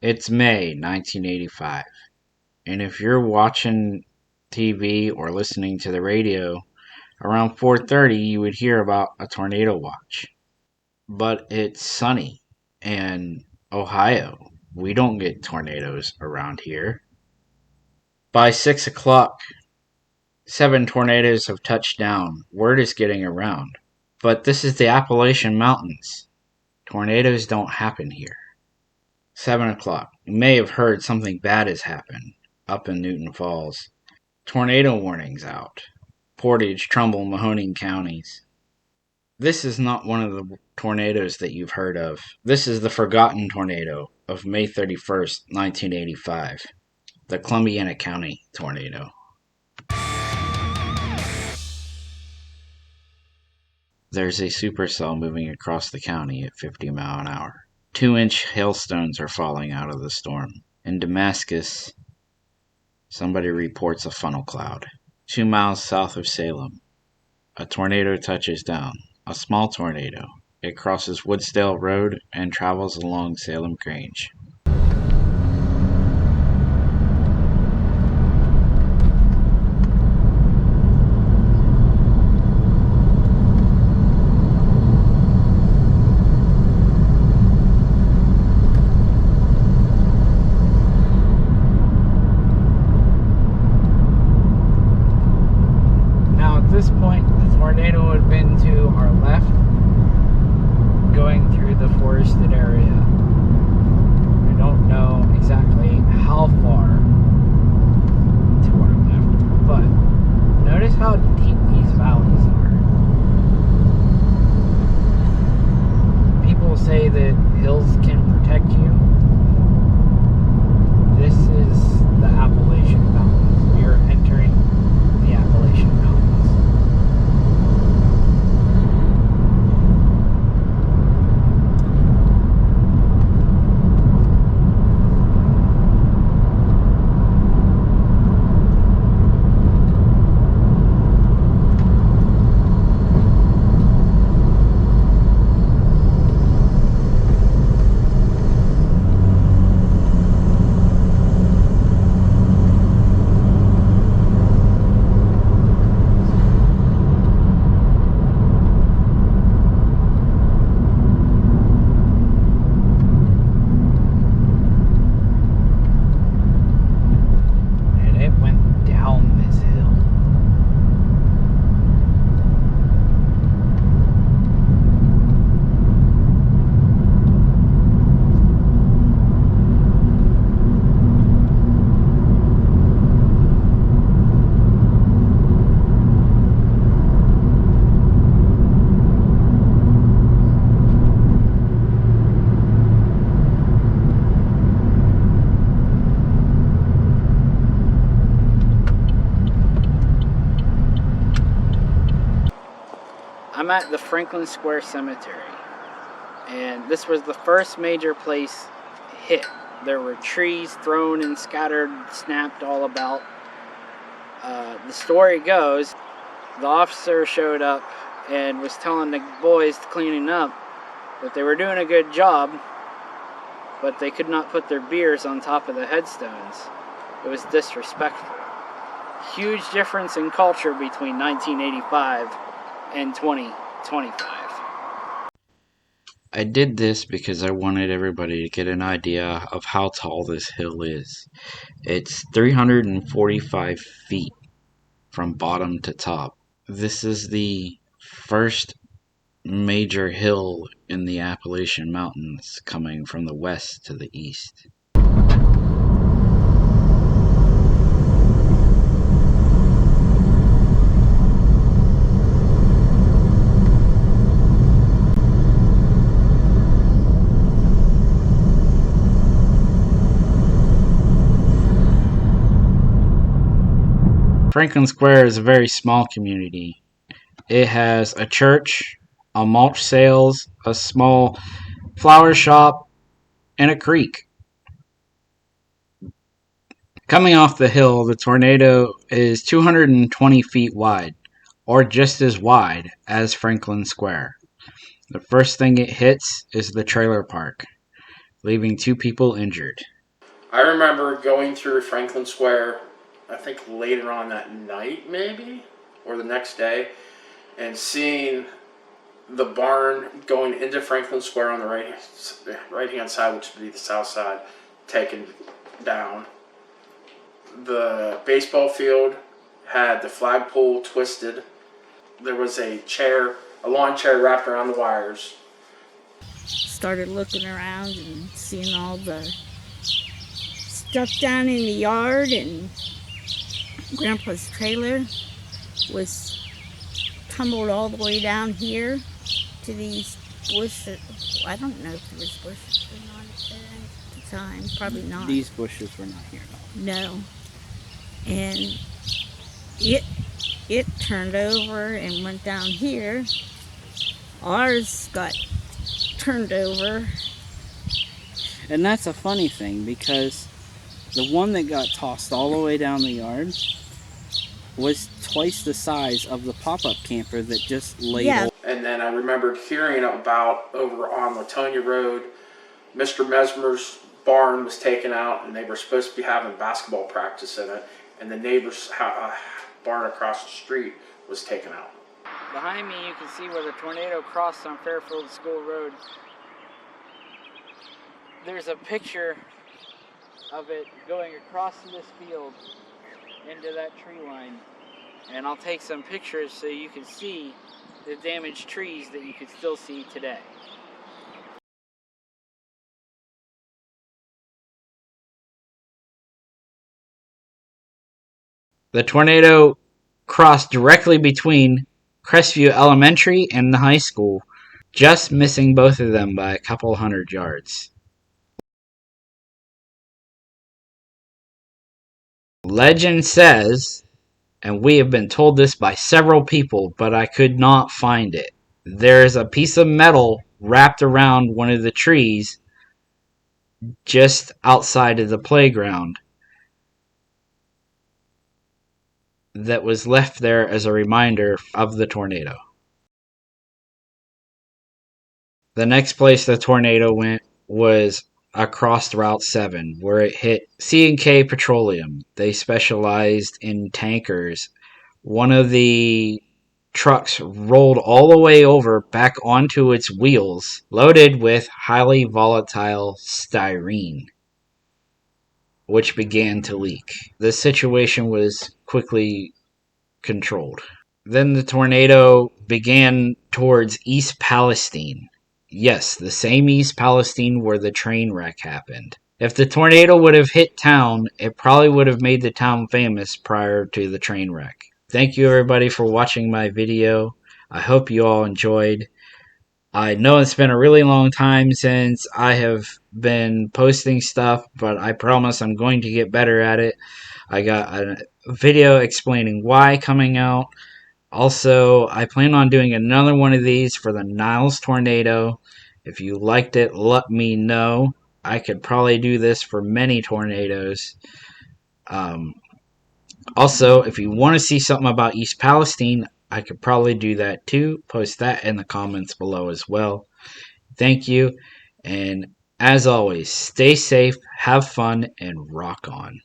It's May 1985, and if you're watching TV or listening to the radio, around 4:30 you would hear about a tornado watch. But it's sunny, and Ohio, we don't get tornadoes around here. By 6 o'clock, 7 tornadoes have touched down. Word is getting around. But this is the Appalachian Mountains. Tornadoes don't happen here. 7 o'clock. You may have heard something bad has happened up in Newton Falls. Tornado warnings out. Portage, Trumbull, Mahoning counties. This is not one of the tornadoes that you've heard of. This is the forgotten tornado of May 31st, 1985. The Columbiana County tornado. There's a supercell moving across the county at 50 miles an hour. 2-inch hailstones are falling out of the storm. In Damascus, somebody reports a funnel cloud. 2 miles south of Salem, a tornado touches down. A small tornado. It crosses Woodsdale Road and travels along Salem Grange. Now at this point, the tornado had been to our left, going through the forested area. We don't know exactly how far to our left, but notice how deep these valleys are. People say that hills can protect you. This is the Appalachian Mountains. We are entering the Appalachian Mountains. I'm at the Franklin Square Cemetery, and this was the first major place hit. There were trees thrown and scattered, snapped all about. The story goes, the officer showed up and was telling the boys cleaning up that they were doing a good job, but they could not put their beers on top of the headstones. It was disrespectful. Huge difference in culture between 1985 and 2025. I did this because I wanted everybody to get an idea of how tall this hill is. It's 345 feet from bottom to top. This is the first major hill in the Appalachian Mountains coming from the west to the east. Franklin Square is a very small community. It has a church, a mulch sales, a small flower shop, and a creek. Coming off the hill, the tornado is 220 feet wide, or just as wide as Franklin Square. The first thing it hits is the trailer park. leaving 2 people injured. I remember going through Franklin Square, I think later on that night, maybe, or the next day, and seeing the barn going into Franklin Square on the right hand side, which would be the south side, taken down. The baseball field had the flagpole twisted. There was a lawn chair wrapped around the wires. Started looking around and seeing all the stuff down in the yard, and Grandpa's trailer was tumbled all the way down here to these bushes. I don't know if there was bushes or not at the time. Probably not. These bushes were not here. No. And it turned over and went down here. Ours got turned over. And that's a funny thing, because the one that got tossed all the way down the yard was twice the size of the pop-up camper that just laid over. And then I remembered hearing about over on Latonia Road, Mr. Mesmer's barn was taken out, and they were supposed to be having basketball practice in it, and the neighbor's barn across the street was taken out. Behind me, you can see where the tornado crossed on Fairfield School Road. There's a picture of it going across this field into that tree line. And I'll take some pictures so you can see the damaged trees that you can still see today. The tornado crossed directly between Crestview Elementary and the high school, just missing both of them by a couple hundred yards. Legend says, and we have been told this by several people, but I could not find it. There's a piece of metal wrapped around one of the trees just outside of the playground that was left there as a reminder of the tornado. The next place the tornado went was across Route 7, where it hit C&K Petroleum. They specialized in tankers. One of the trucks rolled all the way over back onto its wheels, loaded with highly volatile styrene, which began to leak. The situation was quickly controlled. Then the tornado began towards East Palestine. Yes, the same East Palestine where the train wreck happened. If the tornado would have hit town, it probably would have made the town famous prior to the train wreck. Thank you everybody for watching my video. I hope you all enjoyed. I know it's been a really long time since I have been posting stuff, but I promise I'm going to get better at it. I got a video explaining why coming out. Also, I plan on doing another one of these for the Niles tornado. If you liked it, let me know. I could probably do this for many tornadoes. Also, if you want to see something about East Palestine, I could probably do that too. Post that in the comments below as well. Thank you, and as always, stay safe, have fun, and rock on.